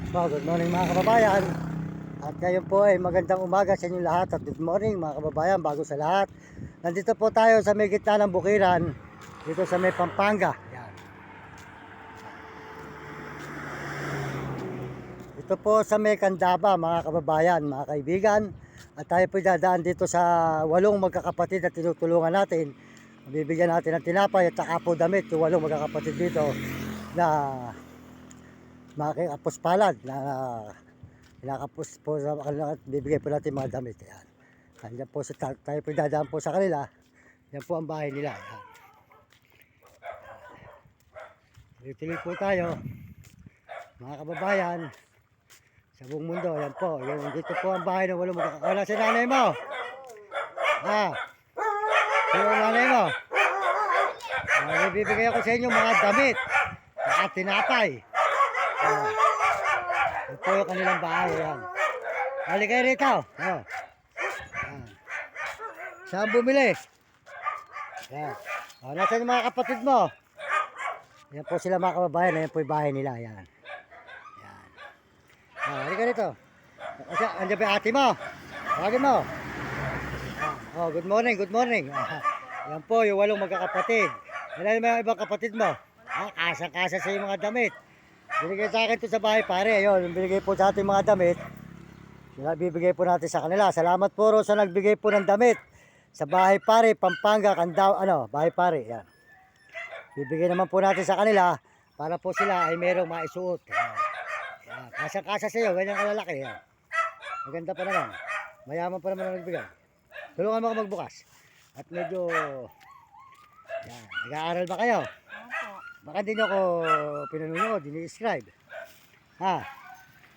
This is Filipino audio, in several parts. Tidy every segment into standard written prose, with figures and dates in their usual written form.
Good morning mga kababayan. At ngayon po ay magandang umaga sa inyo lahat at good morning mga kababayan. Bago sa lahat, nandito po tayo sa may gitna ng bukiran, dito sa may Pampanga. Yan. Ito po sa may Candaba mga kababayan, mga kaibigan. At tayo po dadaan dito sa 8 magkakapatid na tinutulungan natin. Bibigyan natin ng tinapay at saka po damit yung 8 magkakapatid dito na makikapos palad na kinakapos po sa kanila at bibigay po natin mga damit. Yan. Andiyan po tayo po dadaan po sa kanila. Yan po ang bahay nila. Tuloy po tayo mga kababayan sa buong mundo. Yan po, yung dito po ang bahay ng 8 magkakapatid. Si nanay mo? Sino ang nanay mo? Bibigay ako sa inyo mga damit at tinapay. Ito po yung kanilang bahay. Yan. Halika kayo rito. Yan. Saan bumili? Yan. Nasaan yung mga kapatid mo? Yan po sila mga kababayan. Yan po yung bahay nila. Yan. Yan. Halika rito. Andiyan pa yung ate mo. Tawagin mo. Good morning, good morning. Yan po yung 8 magkakapatid. Yan yung ibang kapatid mo. Kasa-kasa sa yung mga damit. Binigay sa akin ito sa bahay pare. Ayun, binigay po sa ating mga damit. Bibigay po natin sa kanila. Salamat po sa nagbigay po ng damit. Sa bahay pare, Pampanga, bahay pare. Yan. Bibigay naman po natin sa kanila para po sila ay merong maisuot. Yan. Kasa-kasa sa iyo, ganyan kalalaki. Yan. Maganda pa naman. Mayaman pa naman ang nagbigay. Tulungan mo ako magbukas. At medyo, yan, nag-aaral ba kayo? Baka hindi nyo ako pinanonood, ini-describe.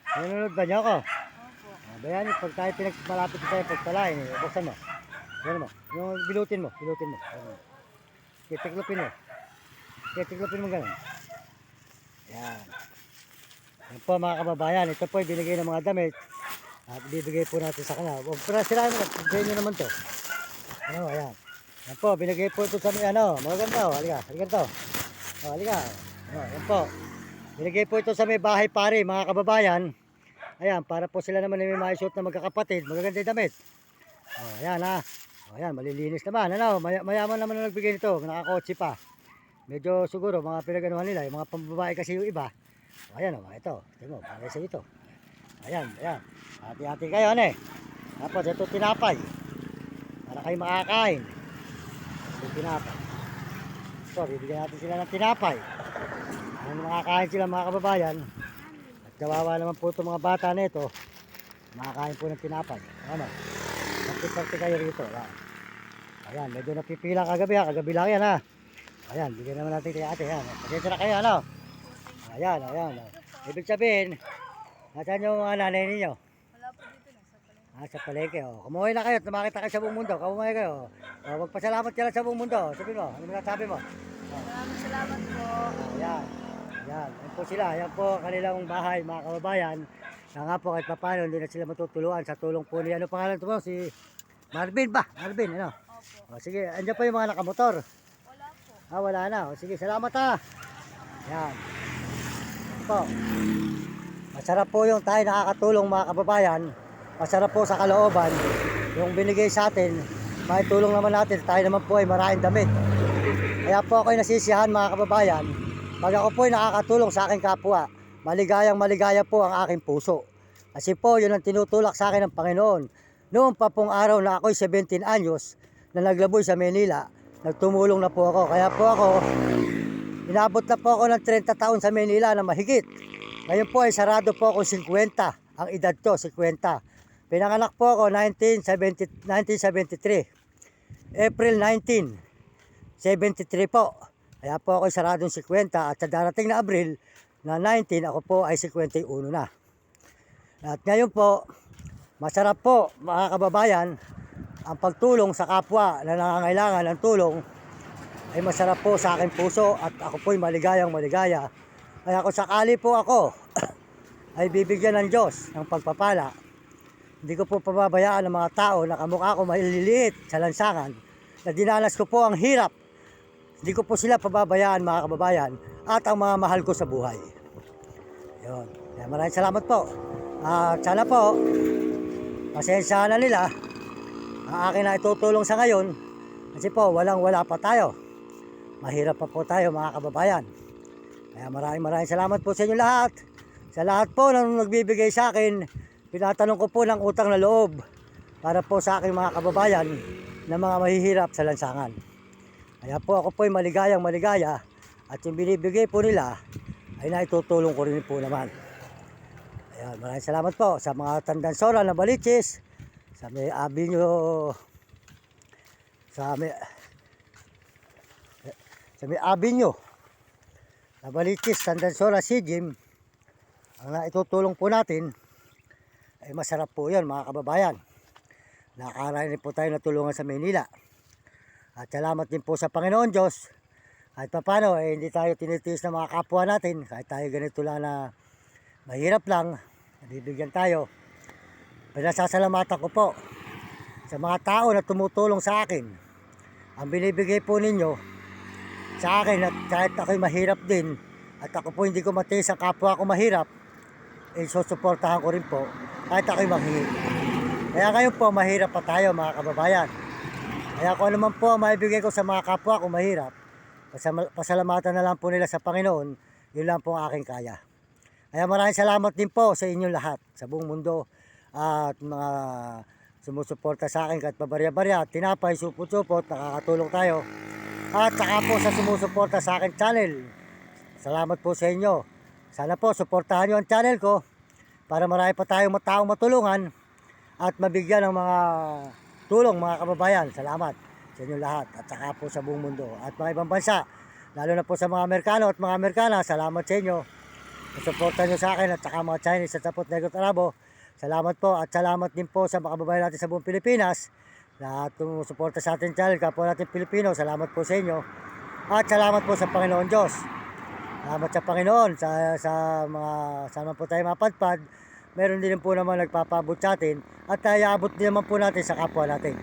Pinanonood ba nyo ako? Bayan, pag tayo malapit tayo pagpalain, buksan mo. Gano'n mo. Yung bilutin mo. Titiklopin mo. Titiklopin mo gano'n. Yan. Yan po mga kababayan, ito po binigay ng mga damit. At bibigay po natin sa kanila. Pero sirahan mo, bigay nyo naman to. Ayan. Yan po, binigay po ito sa mga maganda. Halika ito. Halika. Yan po. Binigay po ito sa may bahay pare, mga kababayan. Ayan, para po sila naman may maisuot na magkakapatid. Magaganda yung damit. Ayan Ayan, malilinis naman. Mayaman naman na nagbigay nito. Nakakotse pa. Medyo siguro, mga pinaganuhan nila. Yung mga pambabae kasi yung iba. Ayan ito. Tingnan mo, bagay sa ito. Ayan. Hati-hati kayo, Tapos ito tinapay. Para kayo makakain. Ito tinapay. So, bibigyan natin sila ng tinapay. Makakain sila mga kababayan. At kawawa naman po itong mga bata na ito. Makakain po ng tinapay. Pagkipagti kayo rito. Ayan, medyo napipila kagabi. Kagabi lang yan Ayan, bigyan naman natin kay ate. Pagkita na kayo Ayan. Ibig sabihin, nasaan yung mga nanay ninyo? Wala po dito sa palengke. Kumuhay na kayo at makita kayo sa buong mundo. Kumuhay kayo. Magpasalamat ka lang sa buong mundo. Sabi mo, ano sabi mo? Maraming salamat po. Ayan. Yan po sila. Yan po kanilang bahay mga kababayan. Na nga po kahit paano hindi na sila matutuluan sa tulong po ni pangalan ito mo? Si Marvin ba? Marvin, Opo. Sige, andyan po yung mga nakamotor. Wala po. Wala na. Sige, salamat Yan. Po. Masarap po yung tayo nakakatulong mga kababayan. Masarap po sa kalooban. Yung binigay sa atin, may tulong naman natin. Tayo naman po ay maraming damit. Kaya po ako'y nasisiyahan mga kababayan. Pag ako po ay nakakatulong sa aking kapwa, maligaya po ang aking puso. Kasi po yun ang tinutulak sa akin ng Panginoon. Noong pa pong araw na ako'y 17 anyos na naglaboy sa Manila, nagtumulong na po ako. Kaya po ako, inabot na po ako ng 30 taon sa Manila na mahigit. Ngayon po ay sarado po ako 50. Ang edad to, 50. Pinanganak po ako 1973. April 1973 po. Kaya po ako ay saradong 50 at sa darating na Abril na 19, ako po ay 51 na. At ngayon po, masarap po mga kababayan, ang pagtulong sa kapwa na nangangailangan ng tulong ay masarap po sa aking puso at ako po ay maligaya. Kaya kung sakali po ako ay bibigyan ng Diyos ng pagpapala, hindi ko po pababayaan ng mga tao na kamukha ko maliliit sa lansangan na dinanas ko po ang hirap. Hindi ko po sila pababayaan mga kababayan at ang mga mahal ko sa buhay. Yun. Kaya maraming salamat po. At sana po, pasensya na nila. Ang akin na itutulong sa ngayon, kasi po, walang-wala pa tayo. Mahirap pa po tayo mga kababayan. Kaya maraming salamat po sa inyo lahat. Sa lahat po na nagbibigay sa akin, pinatanong ko po ng utang na loob para po sa aking mga kababayan na mga mahihirap sa lansangan. Kaya po ako po ay maligaya at yung binibigay po nila ay naitutulong ko rin po naman. Ayan, maraming salamat po sa mga Tandansora na Baliches, sa may Avenue, sa may Avenue na Baliches, Tandansora, Sigim. Ang naitutulong po natin ay masarap po yan mga kababayan. Nakaraan po tayo natulungan sa Maynila. At salamat din po sa Panginoon Diyos. Kahit paano hindi tayo tinitiis ng mga kapwa natin. Kahit tayo ganito lang na mahirap lang, nabibigyan tayo. Pinasasalamatan ko po sa mga tao na tumutulong sa akin. Ang binibigay po ninyo sa akin at kahit ako'y mahirap din at ako po hindi ko matiis ang kapwa ko mahirap, susuportahan ko rin po kahit ako'y manghingi. Kaya ngayon po mahirap pa tayo mga kababayan. Kaya kung ano man po ang maibigay ko sa mga kapwa ko mahirap, pasalamatan na lang po nila sa Panginoon, yun lang po ang aking kaya. Kaya maraming salamat din po sa inyong lahat, sa buong mundo at mga sumusuporta sa akin kahit pabarya-barya, tinapay, supot-supot, nakakatulong tayo. At saka po sa sumusuporta sa akin channel, salamat po sa inyo. Sana po suportahan nyo ang channel ko para marami pa tayong taong matulungan at mabigyan ng mga tulong mga kababayan. Salamat sa inyo lahat at saka po sa buong mundo at mga ibang bansa, lalo na po sa mga Amerikano at mga Amerikana, salamat sa inyo. Suporta nyo sa akin at saka mga Chinese at Sapot Negro Arabo. Salamat po at salamat din po sa mga kababayan natin sa buong Pilipinas na sumusuporta sa ating channel, kapwa natin Pilipino. Salamat po sa inyo at salamat po sa Panginoon Diyos. Salamat sa Panginoon sa mga sana po tayo mapadpad. Meron din po naman nagpapabot sa atin at iaabot din naman po natin sa kapwa natin.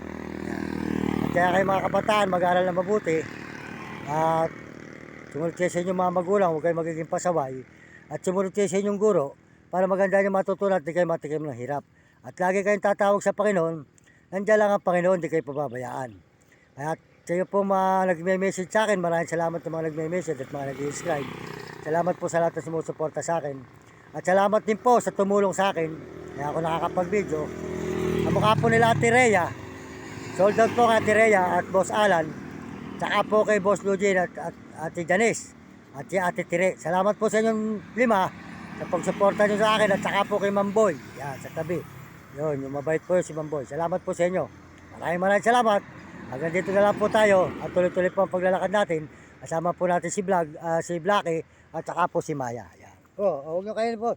At kaya kayo mga kabataan, mag-aaral na mabuti at sumunod kayo sa inyong mga magulang, huwag kayo magiging pasaway at sumunod kayo sa inyong guro para maganda nyo matutunan at di kayo matikim ng hirap. At lagi kayong tatawag sa Panginoon, nandiyan lang ang Panginoon, di kayo pababayaan. Kaya kayo po mga nagme-message sa akin, maraming salamat sa mga nagme-message at mga nag-subscribe. Salamat po sa lahat na sumusuporta sa akin. At salamat din po sa tumulong sa akin. Kaya ako nakakapag-video. Ang mukha po nila Ate Rhea. Sold out po kay Ate Rhea at Boss Alan. Tsaka po kay Boss Lugin at Ate Janice. At si Ate Tire. Salamat po sa inyong lima sa pagsuporta nyo sa akin. At saka po kay Mamboy. Yan, sa tabi. Yun, yung mabait po yun si Mamboy. Salamat po sa inyo. Maraming salamat. Hanggang dito na lang po tayo at tuloy-tuloy po ang paglalakad natin. Kasama po natin si Blackie at saka po si Maya. Yan. Huwag nyo kayo po.